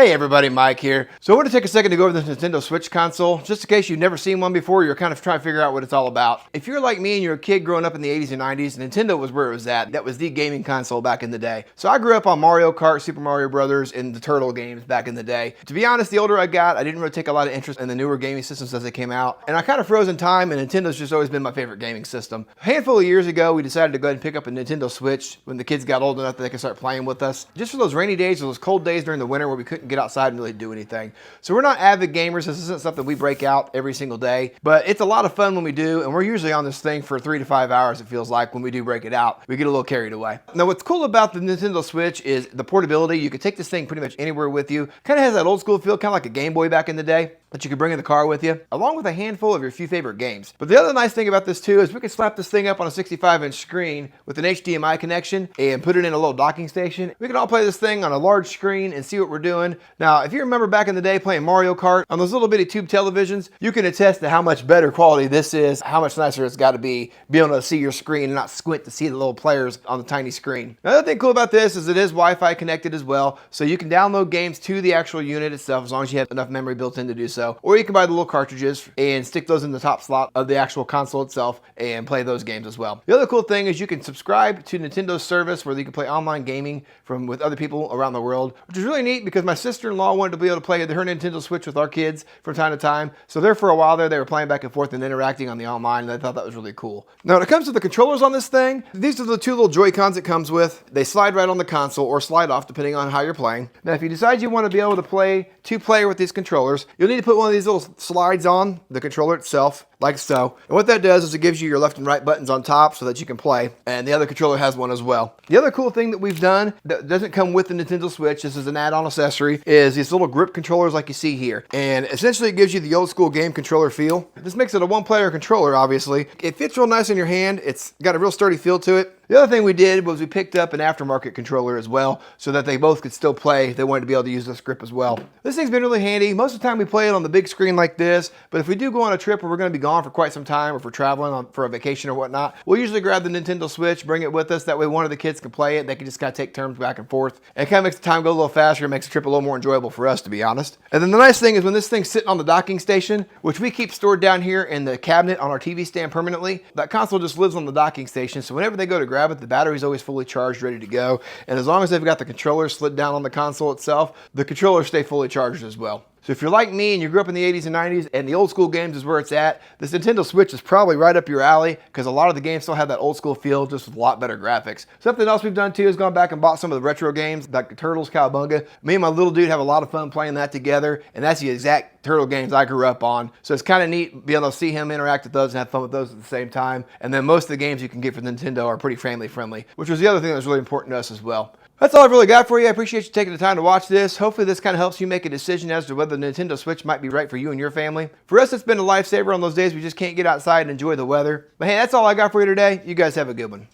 Hey everybody, Mike here. So I want to take a second to go over this Nintendo Switch console, just in case you've never seen one before, you're kind of trying to figure out what it's all about. If you're like me and you're a kid growing up in the 80s and 90s, Nintendo was where it was at. That was the gaming console back in the day. So I grew up on Mario Kart, Super Mario Brothers, and the Turtle games back in the day. To be honest, the older I got, I didn't really take a lot of interest in the newer gaming systems as they came out. And I kind of froze in time, and Nintendo's just always been my favorite gaming system. A handful of years ago, we decided to go ahead and pick up a Nintendo Switch when the kids got old enough that they could start playing with us. Just for those rainy days or those cold days during the winter where we couldn't get outside and really do anything. So we're not avid gamers. This isn't something we break out every single day, but it's a lot of fun when we do, and we're usually on this thing for 3 to 5 hours, it feels like, when we do break it out. We get a little carried away. Now what's cool about the Nintendo Switch is the portability. You can take this thing pretty much anywhere with you. Kind of has that old school feel, kind of like a Game Boy back in the day, that you could bring in the car with you, along with a handful of your few favorite games. But the other nice thing about this too is we can slap this thing up on a 65-inch screen with an HDMI connection and put it in a little docking station. We can all play this thing on a large screen and see what we're doing. Now, if you remember back in the day playing Mario Kart on those little bitty tube televisions, you can attest to how much better quality this is, how much nicer it's got to be able to see your screen and not squint to see the little players on the tiny screen. Another thing cool about this is it is Wi-Fi connected as well, so you can download games to the actual unit itself as long as you have enough memory built in to do so. Or you can buy the little cartridges and stick those in the top slot of the actual console itself and play those games as well. The other cool thing is you can subscribe to Nintendo's service where you can play online gaming with other people around the world, which is really neat because my sister-in-law wanted to be able to play her Nintendo Switch with our kids from time to time. So there for a while there, they were playing back and forth and interacting on the online, and I thought that was really cool. Now when it comes to the controllers on this thing, these are the two little Joy-Cons it comes with. They slide right on the console or slide off depending on how you're playing. Now if you decide you want to be able to play two-player with these controllers, you'll need to put one of these little slides on the controller itself, like so. And what that does is it gives you your left and right buttons on top so that you can play, and the other controller has one as well. The other cool thing that we've done that doesn't come with the Nintendo Switch, this is an add-on accessory, is these little grip controllers like you see here. And essentially it gives you the old school game controller feel. This makes it a one-player controller, obviously. It fits real nice in your hand. It's got a real sturdy feel to it. The other thing we did was we picked up an aftermarket controller as well so that they both could still play if they wanted to be able to use this grip as well. This thing's been really handy. Most of the time we play it on the big screen like this, but if we do go on a trip where we're going to be gone for quite some time, or if we're traveling for a vacation or whatnot, we'll usually grab the Nintendo Switch, bring it with us. That way one of the kids can play it. They can just kind of take turns back and forth. And it kind of makes the time go a little faster. It makes the trip a little more enjoyable for us, to be honest. And then the nice thing is when this thing's sitting on the docking station, which we keep stored down here in the cabinet on our TV stand permanently, that console just lives on the docking station. So whenever they go to grab it, the battery's always fully charged, ready to go. And as long as they've got the controller slid down on the console itself, the controllers stay fully charged as well. So if you're like me and you grew up in the 80s and 90s and the old school games is where it's at, this Nintendo Switch is probably right up your alley because a lot of the games still have that old school feel, just with a lot better graphics. Something else we've done too is gone back and bought some of the retro games like the Turtles, Cowabunga. Me and my little dude have a lot of fun playing that together, and that's the exact Turtle games I grew up on. So it's kind of neat being able to see him interact with those and have fun with those at the same time. And then most of the games you can get for Nintendo are pretty family friendly, which was the other thing that was really important to us as well. That's all I've really got for you. I appreciate you taking the time to watch this. Hopefully this kind of helps you make a decision as to whether the Nintendo Switch might be right for you and your family. For us, it's been a lifesaver on those days we just can't get outside and enjoy the weather. But hey, that's all I got for you today. You guys have a good one.